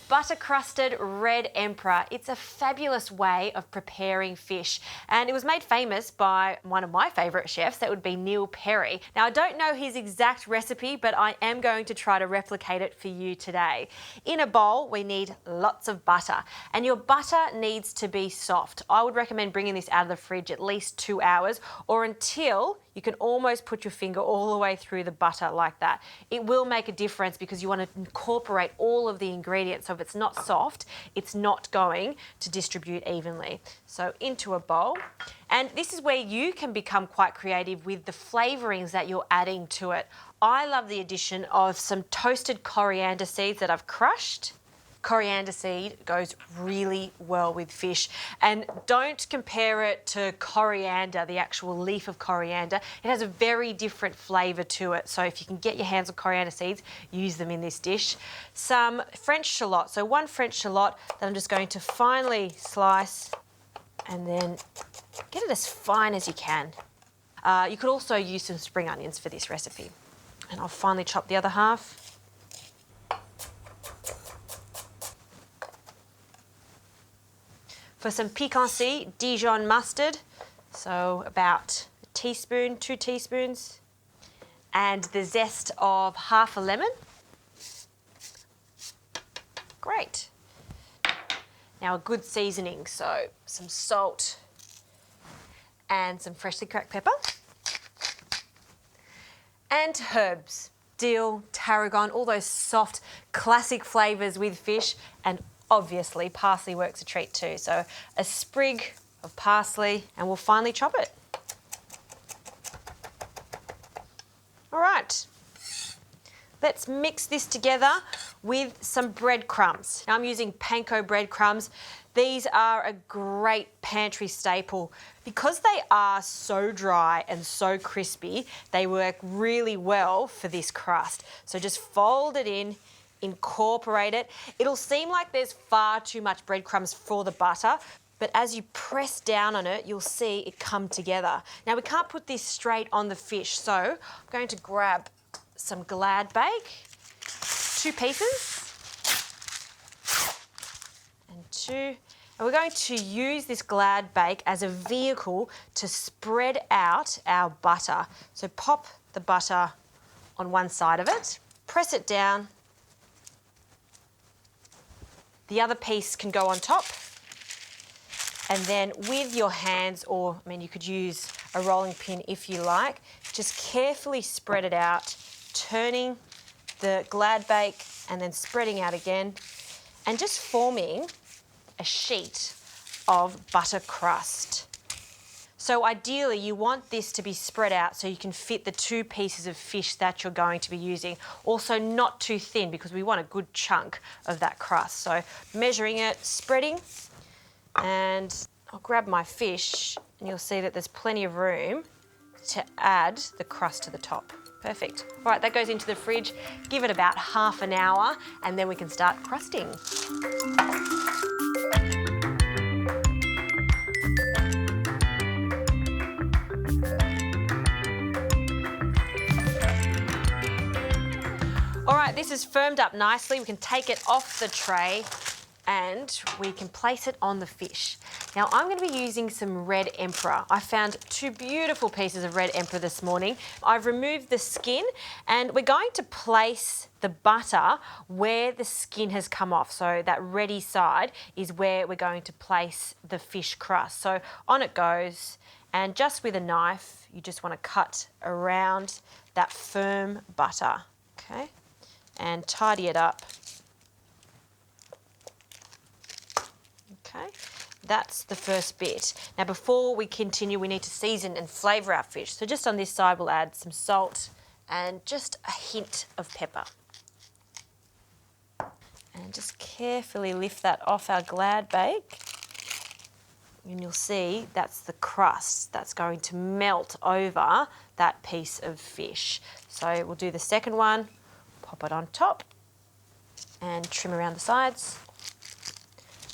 butter crusted red emperor. It's a fabulous way of preparing fish, and it was made famous by one of my favourite chefs. That would be Neil Perry. Now, I don't know his exact recipe, but I am going to try to replicate it for you today. In a bowl, we need lots of butter, and your butter needs to be soft. I would recommend bringing this out of the fridge at least 2 hours, or until you can almost put your finger all the way through the butter like that. It will make a difference because you want to incorporate all of the ingredients. So if it's not soft, it's not going to distribute evenly. So into a bowl. And this is where you can become quite creative with the flavourings that you're adding to it. I love the addition of some toasted coriander seeds that I've crushed. Coriander seed goes really well with fish, and don't compare it to coriander, the actual leaf of coriander. It has a very different flavour to it, so if you can get your hands on coriander seeds, use them in this dish. Some French shallot, so 1 French shallot that I'm just going to finely slice and then get it as fine as you can. You could also use some spring onions for this recipe. And I'll finely chop the other half. For some piquancy, Dijon mustard, so about a teaspoon, 2 teaspoons, and the zest of half a lemon. Great. Now a good seasoning, so some salt and some freshly cracked pepper. And herbs, dill, tarragon, all those soft, classic flavours with fish, and obviously, parsley works a treat too. So a sprig of parsley, and we'll finely chop it. All right, let's mix this together with some breadcrumbs. Now I'm using panko breadcrumbs. These are a great pantry staple. Because they are so dry and so crispy, they work really well for this crust. So just fold it in, incorporate it. It'll seem like there's far too much breadcrumbs for the butter, but as you press down on it, you'll see it come together. Now we can't put this straight on the fish, so I'm going to grab some Glad Bake, 2 pieces, and 2. And we're going to use this Glad Bake as a vehicle to spread out our butter. So pop the butter on one side of it, press it down. The other piece can go on top, and then with your hands, or I mean you could use a rolling pin if you like, just carefully spread it out, turning the Glad Bake and then spreading out again, and just forming a sheet of butter crust. So ideally you want this to be spread out so you can fit the 2 pieces of fish that you're going to be using. Also not too thin because we want a good chunk of that crust. So measuring it, spreading, and I'll grab my fish and you'll see that there's plenty of room to add the crust to the top. Perfect. All right, that goes into the fridge. Give it about half an hour and then we can start crusting. All right, this is firmed up nicely. We can take it off the tray and we can place it on the fish. Now I'm going to be using some red emperor. I found 2 beautiful pieces of red emperor this morning. I've removed the skin and we're going to place the butter where the skin has come off. So that reddy side is where we're going to place the fish crust. So on it goes, and just with a knife, you just want to cut around that firm butter, okay? And tidy it up. Okay, that's the first bit. Now before we continue, we need to season and flavour our fish. So just on this side, we'll add some salt and just a hint of pepper. And just carefully lift that off our Glad Bake. And you'll see that's the crust that's going to melt over that piece of fish. So we'll do the second one. Pop it on top and trim around the sides.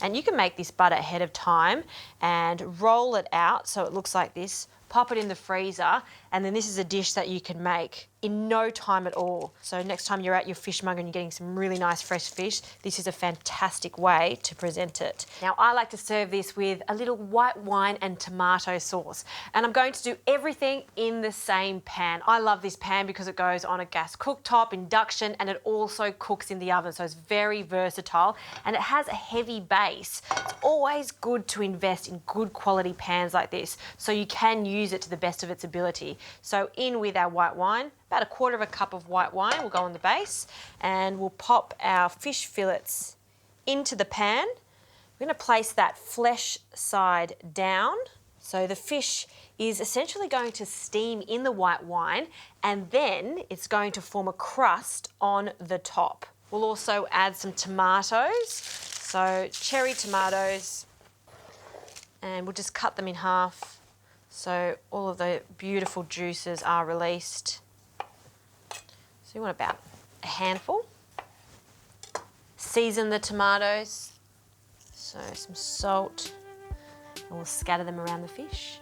And you can make this butter ahead of time and roll it out so it looks like this, pop it in the freezer, And then this is a dish that you can make in no time at all. So next time you're at your fishmonger and you're getting some really nice fresh fish, this is a fantastic way to present it. Now I like to serve this with a little white wine and tomato sauce. And I'm going to do everything in the same pan. I love this pan because it goes on a gas cooktop, induction, and it also cooks in the oven. So it's very versatile and it has a heavy base. It's always good to invest in good quality pans like this so you can use it to the best of its ability. So in with our white wine, about a quarter of a cup of white wine will go on the base, and we'll pop our fish fillets into the pan. We're going to place that flesh side down. So the fish is essentially going to steam in the white wine, and then it's going to form a crust on the top. We'll also add some tomatoes, so cherry tomatoes, and we'll just cut them in half so all of the beautiful juices are released. So you want about a handful. Season the tomatoes, so some salt, and we'll scatter them around the fish.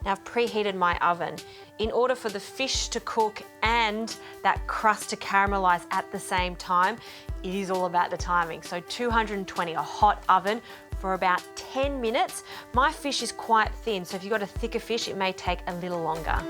Now I've preheated my oven. In order for the fish to cook and that crust to caramelise at the same time, it is all about the timing. So 220, a hot oven for about 10 minutes. My fish is quite thin, so if you've got a thicker fish, it may take a little longer.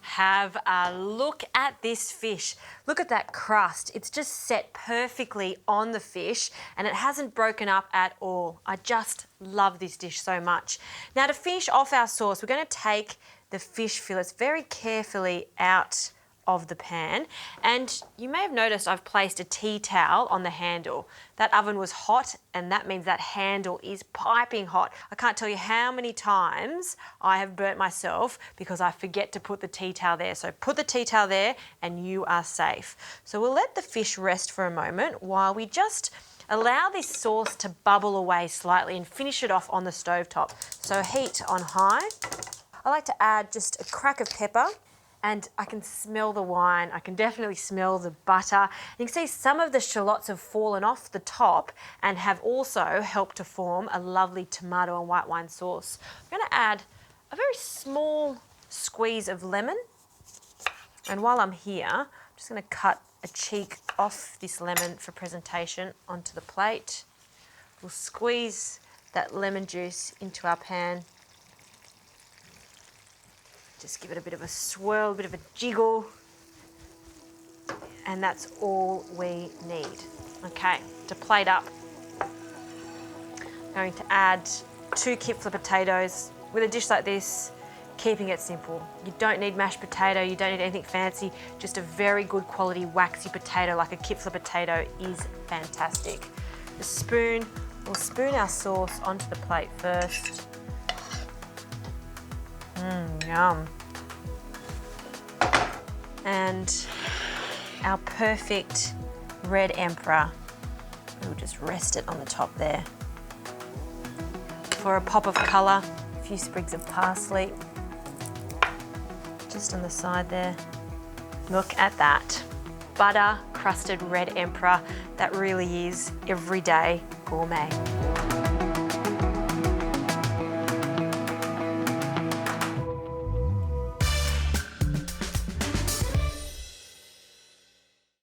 Have a look at this fish. Look at that crust. It's just set perfectly on the fish and it hasn't broken up at all. I just love this dish so much. Now to finish off our sauce, we're going to take the fish fillets very carefully out of the pan, and you may have noticed I've placed a tea towel on the handle. That oven was hot and that means that handle is piping hot. I can't tell you how many times I have burnt myself because I forget to put the tea towel there. So put the tea towel there and you are safe. So we'll let the fish rest for a moment while we just allow this sauce to bubble away slightly and finish it off on the stovetop. So heat on high. I like to add just a crack of pepper, and I can smell the wine. I can definitely smell the butter. You can see some of the shallots have fallen off the top and have also helped to form a lovely tomato and white wine sauce. I'm going to add a very small squeeze of lemon. And while I'm here, I'm just going to cut a cheek off this lemon for presentation onto the plate. We'll squeeze that lemon juice into our pan. Just give it a bit of a swirl, a bit of a jiggle, and that's all we need. Okay, to plate up, I'm going to add 2 kipfler potatoes. With a dish like this, keeping it simple. You don't need mashed potato, you don't need anything fancy, just a very good quality waxy potato like a kipfler potato is fantastic. The spoon, we'll spoon our sauce onto the plate first. Yum. And our perfect red emperor, we'll just rest it on the top there. For a pop of colour, a few sprigs of parsley, just on the side there. Look at that. Butter crusted red emperor. That really is everyday gourmet.